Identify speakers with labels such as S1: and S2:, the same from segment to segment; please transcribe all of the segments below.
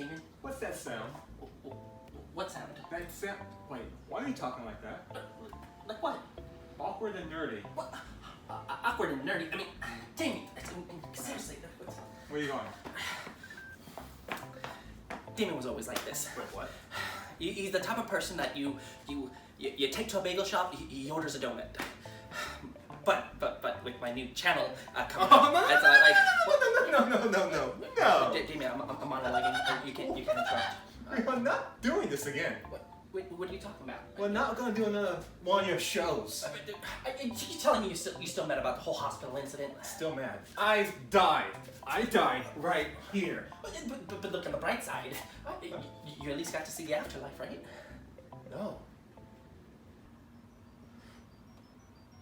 S1: Damien?
S2: What's that sound?
S1: What sound?
S2: That sound. Wait, why are you talking like that?
S1: Like what?
S2: Awkward and nerdy.
S1: What? Awkward and nerdy. I mean, Damien, seriously.
S2: Where are you going?
S1: Damien was always like this.
S2: Wait, what?
S1: He's the type of person that you take to a bagel shop, he orders a donut. But with my new channel coming up,
S2: No.
S1: Damien, I'm monologuing. You can't interrupt.
S2: I'm not doing this again.
S1: What are you talking about?
S2: We're not gonna do another one of your shows.
S1: You're telling me you still mad about the whole hospital incident?
S2: Still mad. I died right here.
S1: But look on the bright side. You at least got to see the afterlife, right?
S2: No.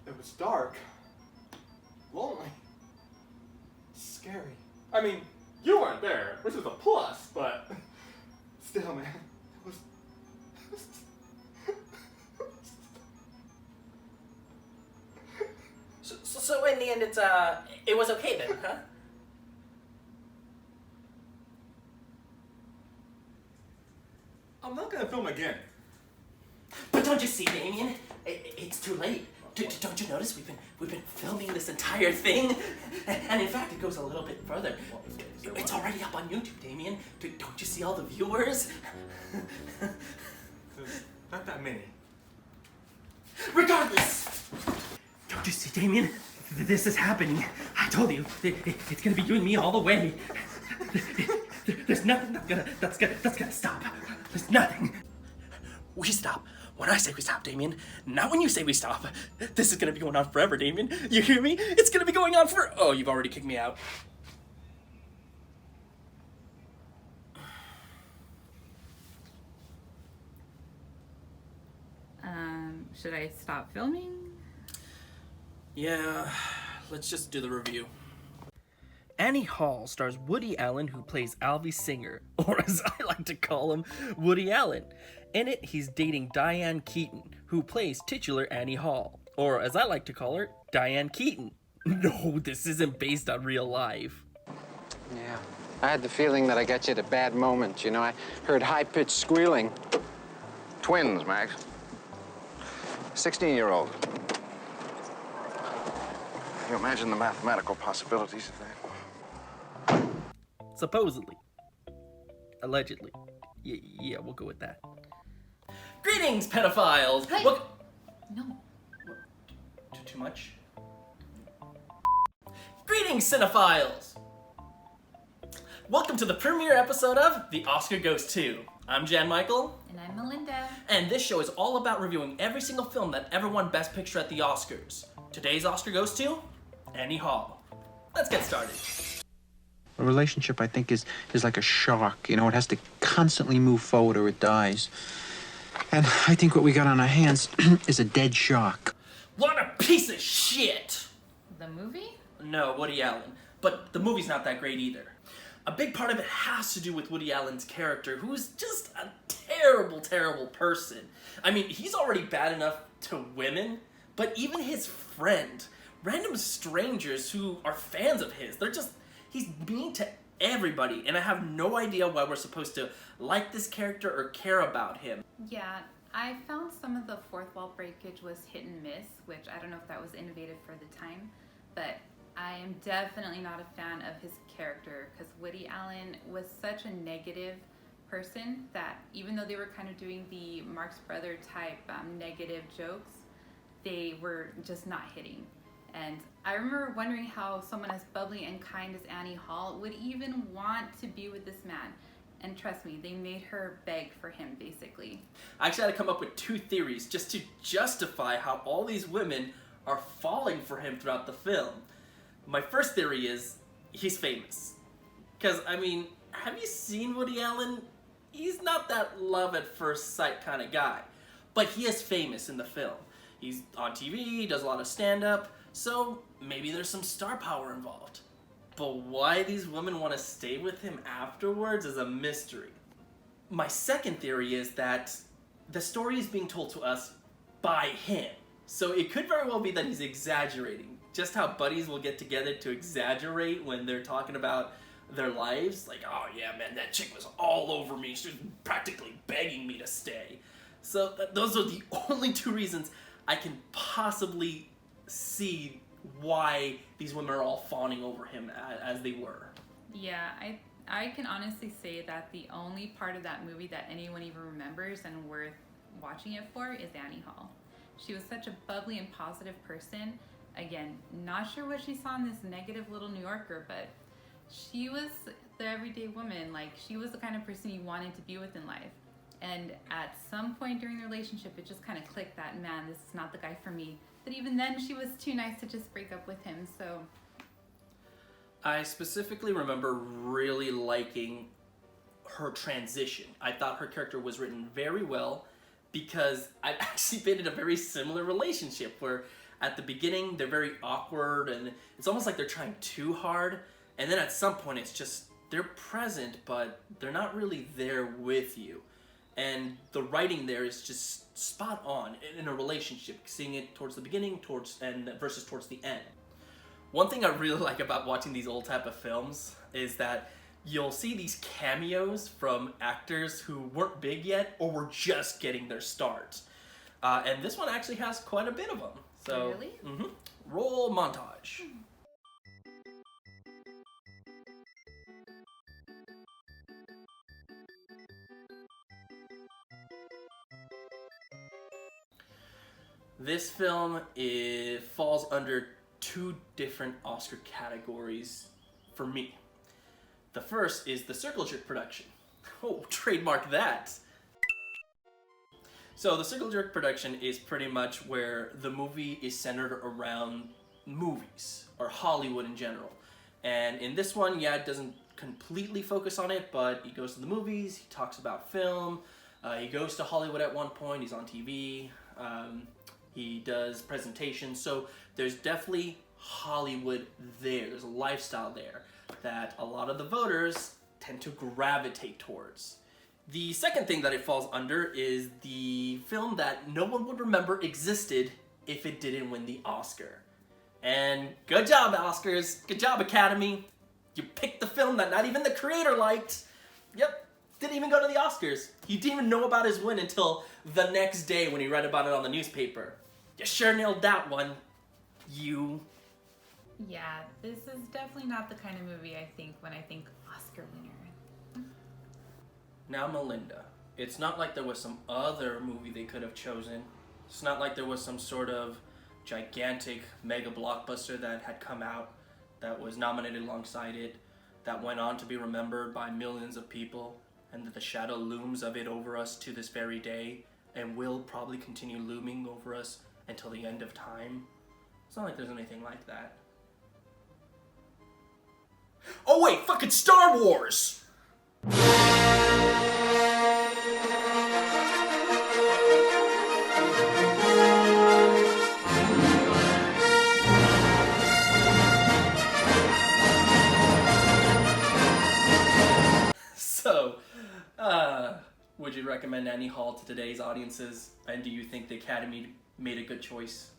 S2: It was dark. Lonely. Scary. I mean, you weren't there, which is a plus, but still, man. It was...
S1: So in the end, it was okay then, huh?
S2: I'm not gonna film again.
S1: But don't you see, Damien? It's too late. Don't you notice we've been filming this entire thing? And in fact, it goes a little bit further. It's already up on YouTube, Damien. Don't you see all the viewers?
S2: There's not that many.
S1: Regardless! Don't you see, Damien? This is happening. I told you, it's gonna be you and me all the way. There's nothing that's gonna stop. There's nothing. We stop when I say we stop, Damien. Not when you say we stop. This is gonna be going on forever, Damien. You hear me? It's gonna be going on for... Oh, you've already kicked me out.
S3: Should I stop filming?
S1: Yeah, let's just do the review. Annie Hall stars Woody Allen, who plays Alvy Singer, or as I like to call him, Woody Allen. In it, he's dating Diane Keaton, who plays titular Annie Hall, or as I like to call her, Diane Keaton. No, this isn't based on real life.
S4: Yeah, I had the feeling that I got you at a bad moment. You know, I heard high-pitched squealing.
S5: Twins, Max. 16-year-old. You imagine the mathematical possibilities of that?
S1: Supposedly. Allegedly. Yeah, we'll go with that. Greetings, pedophiles!
S3: Hey! No.
S1: Too much? Greetings, cinephiles! Welcome to the premiere episode of The Oscar Goes To. I'm Jan Michael.
S3: And I'm Melinda.
S1: And this show is all about reviewing every single film that ever won Best Picture at the Oscars. Today's Oscar goes to Annie Hall. Let's get started.
S4: A relationship, I think, is like a shark. You know, it has to constantly move forward or it dies. And I think what we got on our hands is a dead shark.
S1: What a piece of shit!
S3: The movie?
S1: No, Woody Allen. But the movie's not that great either. A big part of it has to do with Woody Allen's character, who's just a terrible, terrible person. I mean, he's already bad enough to women, but even his friend, random strangers who are fans of his, he's mean to everybody, and I have no idea why we're supposed to like this character or care about him.
S3: Yeah, I found some of the fourth wall breakage was hit and miss, which I don't know if that was innovative for the time, but I am definitely not a fan of his character because Woody Allen was such a negative person that even though they were kind of doing the Marx Brother type negative jokes, they were just not hitting. And I remember wondering how someone as bubbly and kind as Annie Hall would even want to be with this man. And trust me, they made her beg for him, basically.
S1: I actually had to come up with 2 theories just to justify how all these women are falling for him throughout the film. My first theory is he's famous. Because, I mean, have you seen Woody Allen? He's not that love at first sight kind of guy. But he is famous in the film. He's on TV, he does a lot of stand-up, so maybe there's some star power involved. But why these women want to stay with him afterwards is a mystery. My second theory is that the story is being told to us by him. So it could very well be that he's exaggerating. Just how buddies will get together to exaggerate when they're talking about their lives. Like, oh yeah, man, that chick was all over me. She was practically begging me to stay. So those are the only two reasons I can possibly see why these women are all fawning over him as they were.
S3: Yeah, I can honestly say that the only part of that movie that anyone even remembers and worth watching it for is Annie Hall. She was such a bubbly and positive person. Again, not sure what she saw in this negative little New Yorker, but she was the everyday woman. Like, she was the kind of person you wanted to be with in life. And at some point during the relationship, it just kind of clicked that, man, this is not the guy for me. But even then, she was too nice to just break up with him, so...
S1: I specifically remember really liking her transition. I thought her character was written very well because I've actually been in a very similar relationship where at the beginning they're very awkward and it's almost like they're trying too hard, and then at some point it's just they're present but they're not really there with you. And the writing there is just spot on in a relationship, seeing it towards the beginning versus towards the end. One thing I really like about watching these old type of films is that you'll see these cameos from actors who weren't big yet or were just getting their start. And this one actually has quite a bit of them. So,
S3: really?
S1: Roll montage. This film falls under two different Oscar categories for me. The first is the circle jerk production. Oh, trademark that. So the circle jerk production is pretty much where the movie is centered around movies, or Hollywood in general. And in this one, yeah, it doesn't completely focus on it, but he goes to the movies, he talks about film, he goes to Hollywood at one point, he's on TV, he does presentations, so there's definitely Hollywood there. There's a lifestyle there that a lot of the voters tend to gravitate towards. The second thing that it falls under is the film that no one would remember existed if it didn't win the Oscar. And good job, Oscars. Good job, Academy. You picked the film that not even the creator liked. Yep, didn't even go to the Oscars. You didn't even know about his win until the next day when he read about it on the newspaper. You sure nailed that one, you.
S3: Yeah, this is definitely not the kind of movie I think when I think Oscar winner.
S1: Now, Melinda, it's not like there was some other movie they could have chosen. It's not like there was some sort of gigantic mega blockbuster that had come out that was nominated alongside it, that went on to be remembered by millions of people, and that the shadow looms of it over us to this very day, and will probably continue looming over us until the end of time. It's not like there's anything like that. Oh wait, fucking Star Wars! So, would you recommend Annie Hall to today's audiences? And do you think the Academy made a good choice?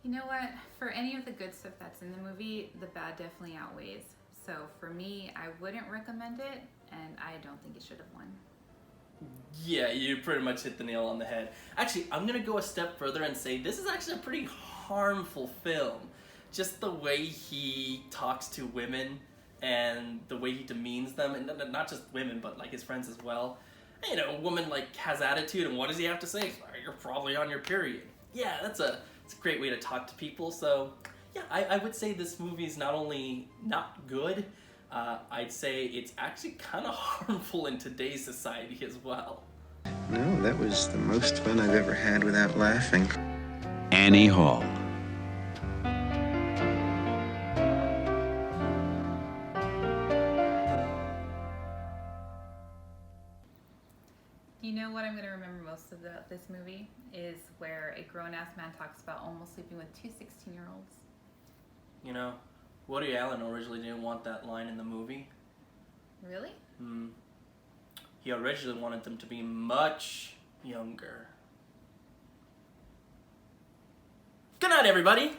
S3: You know what? For any of the good stuff that's in the movie, the bad definitely outweighs. So for me, I wouldn't recommend it, and I don't think it should have won.
S1: Yeah, you pretty much hit the nail on the head. Actually, I'm gonna go a step further and say this is actually a pretty harmful film. Just the way he talks to women and the way he demeans them, and not just women, but like his friends as well. You know, a woman like has attitude, and what does he have to say? You're probably on your period. Yeah, it's a great way to talk to people. So yeah, I would say this movie is not only not good, I'd say it's actually kind of harmful in today's society as well.
S4: No, that was the most fun I've ever had without laughing.
S6: Annie Hall.
S3: You know what I'm going to remember most about this movie is where a grown-ass man talks about almost sleeping with two 16-year-olds.
S1: You know, Woody Allen originally didn't want that line in the movie.
S3: Really?
S1: He originally wanted them to be much younger. Good night, everybody!